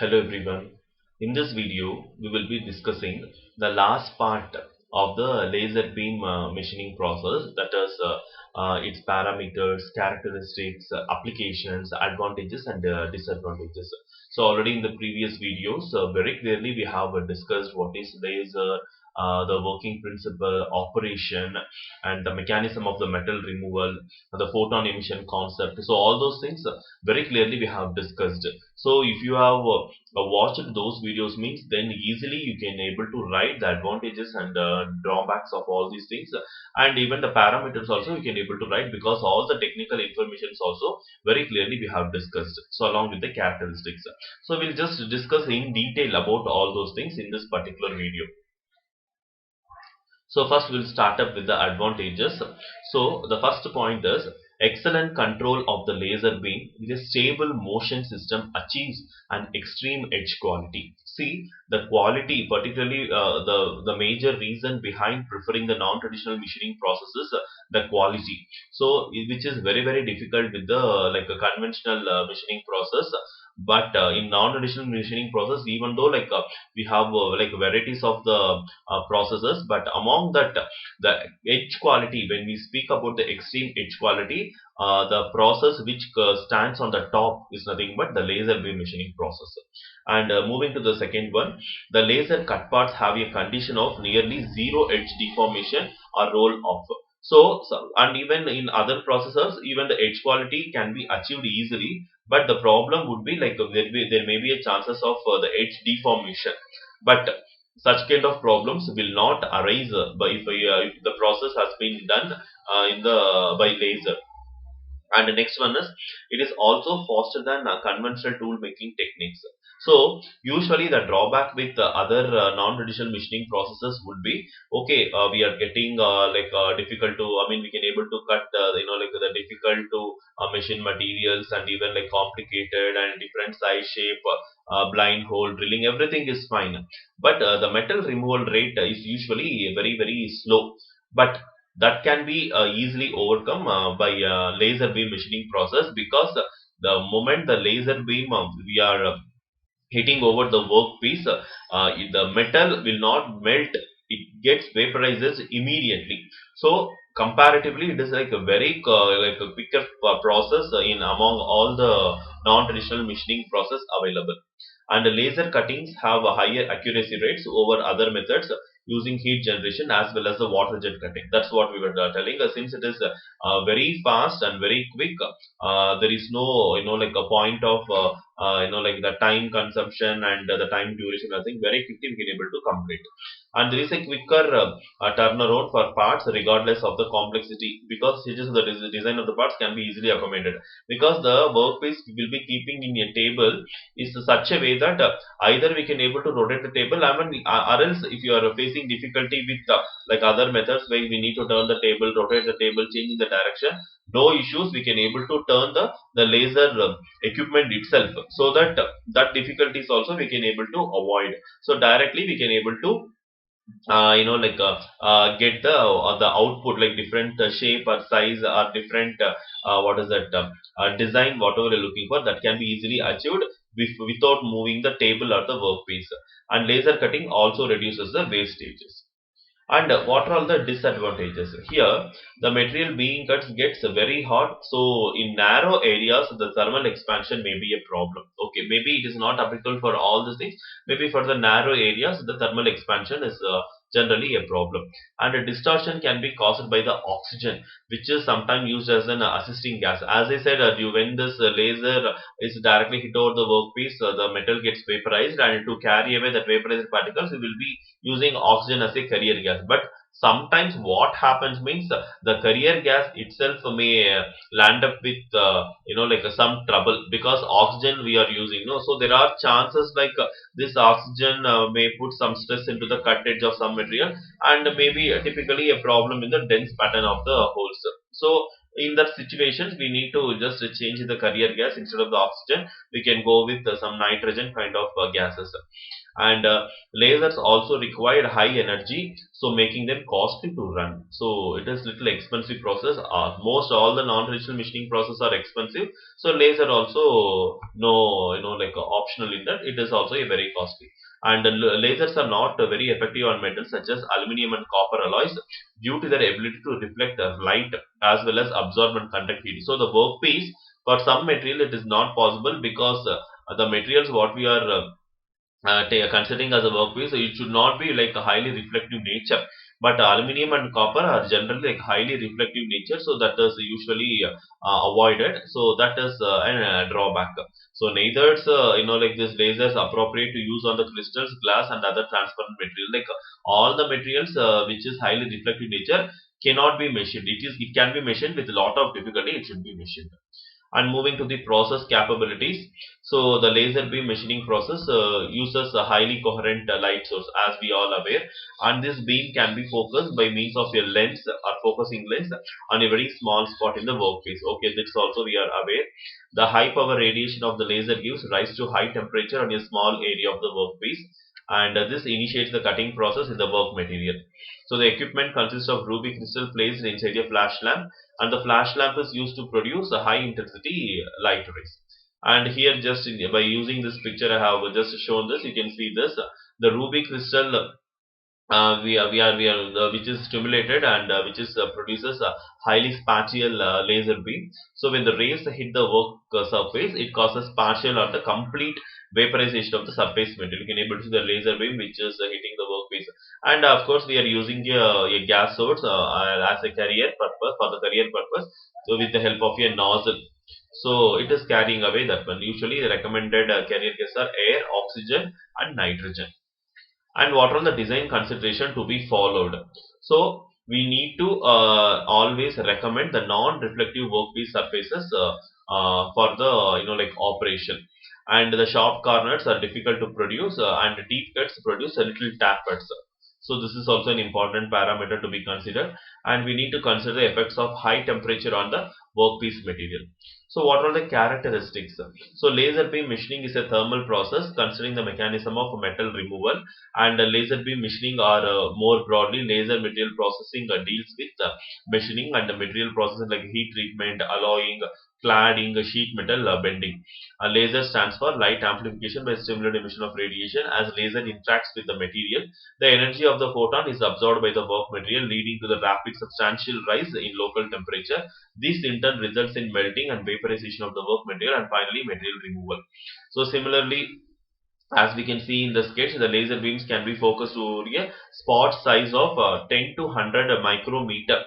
Hello everyone. In this video, we will be discussing the last part of the laser beam machining process, that is its parameters, characteristics, applications, advantages and disadvantages. So already in the previous videos, very clearly we have discussed what is laser, the working principle, operation and the mechanism of the metal removal, the photon emission concept. So all those things very clearly we have discussed. So if you have watched those videos means then easily you can able to write the advantages and drawbacks of all these things, and even the parameters also you can able to write, because all the technical information is also very clearly we have discussed, so along with the characteristics. So we'll just discuss in detail about all those things in this particular video. So first we'll start up with the advantages. So the first point is excellent control of the laser beam with a stable motion system achieves an extreme edge quality. See, the quality, particularly the major reason behind preferring the non-traditional machining process is the quality. So which is very difficult with the like a conventional machining process. But in non-traditional machining process, even though we have like varieties of the processes, but among that the edge quality, when we speak about the extreme edge quality, the process which stands on the top is nothing but the laser beam machining process. And moving to the second one, the laser cut parts have a condition of nearly zero edge deformation or roll off. So and even in other processors, even the edge quality can be achieved easily, but the problem would be like there may be a chances of the edge deformation. But such kind of problems will not arise if the process has been done in the by laser. And the next one is it is also faster than conventional tool making techniques. So usually the drawback with other non-traditional machining processes would be, okay, we are getting difficult to, I mean we can able to cut like the difficult to machine materials, and even like complicated and different size shape, blind hole drilling, everything is fine, but the metal removal rate is usually very slow. But that can be easily overcome by laser beam machining process, because the moment the laser beam we are hitting over the workpiece, the metal will not melt, it gets vaporizes immediately. So comparatively it is like a very like a quicker process in among all the non-traditional machining process available. And the laser cuttings have a higher accuracy rates over other methods using heat generation as well as the water jet cutting. That's what we were telling. Since it is very fast and very quick, there is no like a point of like the time consumption and the time duration. I think very quickly we can able to complete, and there is a quicker turnaround for parts regardless of the complexity, because stages of the design of the parts can be easily accommodated, because the workpiece we will be keeping in a table is such a way that either we can able to rotate the table, I mean, or else if you are facing difficulty with like other methods where we need to turn the table, rotate the table, changing the direction, no issues, we can able to turn the laser equipment itself, so that that difficulties also we can able to avoid. So directly we can able to get the output, like different shape or size or different what is that design, whatever you're looking for, that can be easily achieved without moving the table or the workpiece. And laser cutting also reduces the wastages. And what are all the disadvantages? Here, the material being cut gets very hot. So in narrow areas, the thermal expansion may be a problem. Okay, maybe it is not applicable for all these things. Maybe for the narrow areas, the thermal expansion is generally a problem. And a distortion can be caused by the oxygen, which is sometimes used as an assisting gas. As I said, when this laser is directly hit over the workpiece, the metal gets vaporized, and to carry away that vaporized particles, it will be using oxygen as a carrier gas. But sometimes what happens means the carrier gas itself may land up with like some trouble, because oxygen we are using, no, so there are chances like this oxygen may put some stress into the cut edge of some material, and maybe typically a problem in the dense pattern of the holes. So in that situations we need to just change the carrier gas. Instead of the oxygen we can go with some nitrogen kind of gases. and lasers also require high energy, so making them costly to run. So it is little expensive process. Most all the non-traditional machining process are expensive. So laser also no like optional in that. It is also a very costly. And lasers are not very effective on metals such as aluminum and copper alloys due to their ability to reflect light as well as absorb and conduct heat. So the workpiece for some material it is not possible because the materials what we are considering as a workpiece, so it should not be like a highly reflective nature. But aluminium and copper are generally like highly reflective nature, so that is usually avoided. So that is a drawback. So neither it's like this lasers appropriate to use on the crystals, glass, and other transparent material. Like all the materials which is highly reflective nature cannot be machined. It can be machined with a lot of difficulty. It should be machined. And moving to the process capabilities, so the laser beam machining process uses a highly coherent light source, as we all aware, and this beam can be focused by means of a lens or focusing lens on a very small spot in the workpiece. Okay, this also we are aware. The high power radiation of the laser gives rise to high temperature on a small area of the workpiece, and this initiates the cutting process in the work material. So the equipment consists of ruby crystal placed inside a flash lamp, and the flash lamp is used to produce a high intensity light rays. And here just by using this picture I have just shown this, you can see this, the ruby crystal which is stimulated and which is produces a highly spatial laser beam. So when the rays hit the work surface, it causes partial or the complete vaporization of the surface material. You can able to see the laser beam which is hitting the workpiece. And of course we are using a gas source as a carrier purpose, for the carrier purpose, so with the help of a nozzle. So it is carrying away that one. Usually the recommended carrier gases are air, oxygen, and nitrogen. And what are the design consideration to be followed? So we need to always recommend the non-reflective workpiece surfaces for the like operation. And the sharp corners are difficult to produce, and deep cuts produce a little tappers. So this is also an important parameter to be considered, and we need to consider the effects of high temperature on the workpiece material. So what are the characteristics? So laser beam machining is a thermal process considering the mechanism of metal removal, and laser beam machining or more broadly laser material processing deals with machining and the material processes like heat treatment, alloying, cladding, sheet metal bending. Laser stands for light amplification by stimulated emission of radiation. As laser interacts with the material, the energy of the photon is absorbed by the work material, leading to the rapid substantial rise in local temperature. This in turn results in melting and vaporization of the work material, and finally material removal. So similarly, as we can see in the sketch, the laser beams can be focused over a spot size of 10 to 100 micrometer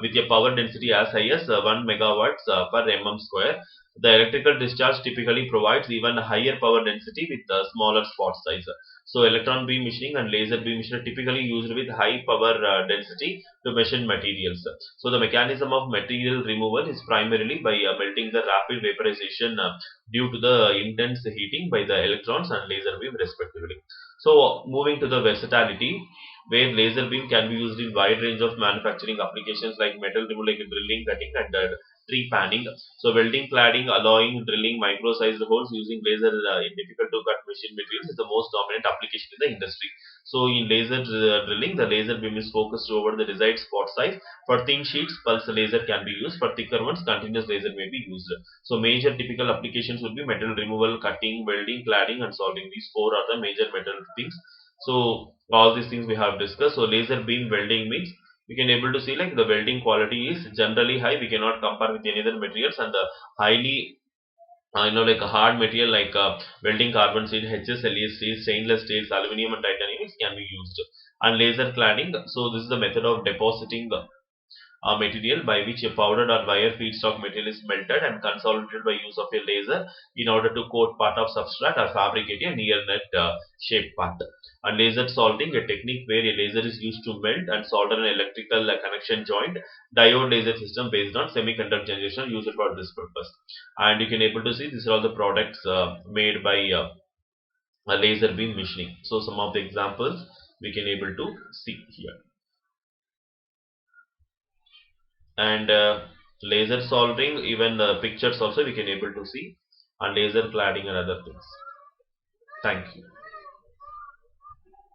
with a power density as high as 1 megawatts per mm square. The electrical discharge typically provides even higher power density with a smaller spot size. So electron beam machining and laser beam machining are typically used with high power density to machine materials. So the mechanism of material removal is primarily by melting the rapid vaporization due to the intense heating by the electrons and laser beam respectively. So moving to the versatility, where laser beam can be used in wide range of manufacturing applications like metal removal, like drilling, cutting, and tree panning. So welding, cladding, alloying, drilling micro-sized holes using laser in difficult to cut machine materials is the most dominant application in the industry. So in laser drilling, the laser beam is focused over the desired spot size. For thin sheets, pulse laser can be used. For thicker ones, continuous laser may be used. So major typical applications would be metal removal, cutting, welding, cladding, and soldering. These four are the major metal things. So all these things we have discussed. So laser beam welding means we can able to see like the welding quality is generally high. We cannot compare with any other materials, and the highly like a hard material like welding carbon steel, HS, LES steel, stainless steels, aluminum, and titanium can be used. And laser cladding. So this is the method of depositing material by which a powdered or wire feedstock material is melted and consolidated by use of a laser in order to coat part of substrate or fabricate a near net shaped part. And laser soldering, a technique where a laser is used to melt and solder an electrical connection joint. Diode laser system based on semiconductor generation used for this purpose. And you can able to see these are all the products made by a laser beam machining. So some of the examples we can able to see here. And laser soldering, even the pictures also we can able to see, and laser cladding and other things. Thank you.